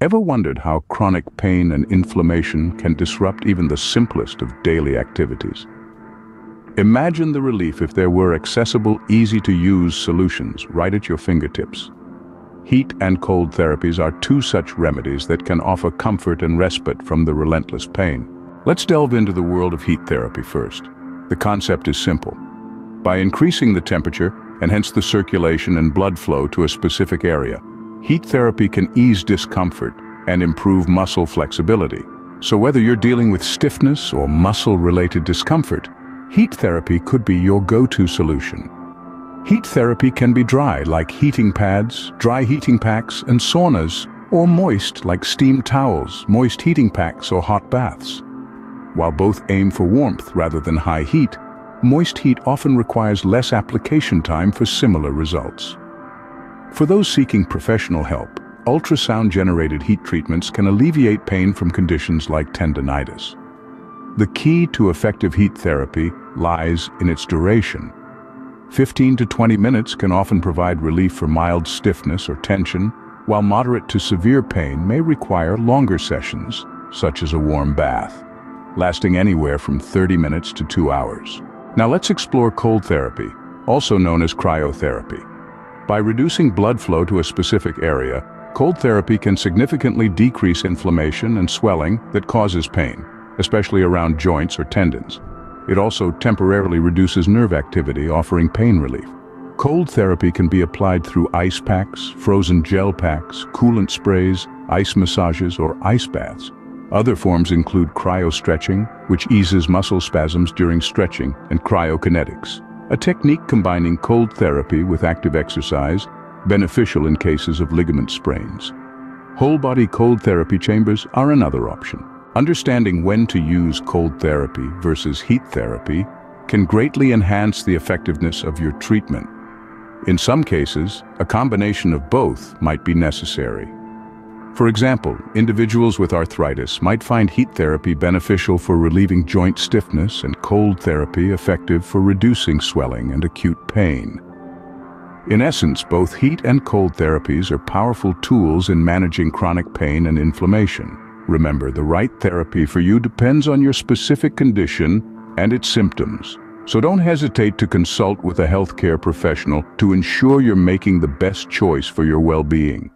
Ever wondered how chronic pain and inflammation can disrupt even the simplest of daily activities? Imagine the relief if there were accessible, easy-to-use solutions right at your fingertips. Heat and cold therapies are two such remedies that can offer comfort and respite from the relentless pain. Let's delve into the world of heat therapy first. The concept is simple. By increasing the temperature, and hence the circulation and blood flow to a specific area, heat therapy can ease discomfort and improve muscle flexibility. So whether you're dealing with stiffness or muscle-related discomfort, heat therapy could be your go-to solution. Heat therapy can be dry, like heating pads, dry heating packs, and saunas, or moist, like steam towels, moist heating packs, or hot baths. While both aim for warmth rather than high heat, moist heat often requires less application time for similar results. For those seeking professional help, ultrasound-generated heat treatments can alleviate pain from conditions like tendinitis. The key to effective heat therapy lies in its duration. 15 to 20 minutes can often provide relief for mild stiffness or tension, while moderate to severe pain may require longer sessions, such as a warm bath, lasting anywhere from 30 minutes to 2 hours. Now let's explore cold therapy, also known as cryotherapy. By reducing blood flow to a specific area, cold therapy can significantly decrease inflammation and swelling that causes pain, especially around joints or tendons. It also temporarily reduces nerve activity, offering pain relief. Cold therapy can be applied through ice packs, frozen gel packs, coolant sprays, ice massages, or ice baths. Other forms include cryostretching, which eases muscle spasms during stretching, and cryokinetics, a technique combining cold therapy with active exercise, beneficial in cases of ligament sprains. Whole-body cold therapy chambers are another option. Understanding when to use cold therapy versus heat therapy can greatly enhance the effectiveness of your treatment. In some cases, a combination of both might be necessary. For example, individuals with arthritis might find heat therapy beneficial for relieving joint stiffness and cold therapy effective for reducing swelling and acute pain. In essence, both heat and cold therapies are powerful tools in managing chronic pain and inflammation. Remember, the right therapy for you depends on your specific condition and its symptoms. So don't hesitate to consult with a healthcare professional to ensure you're making the best choice for your well-being.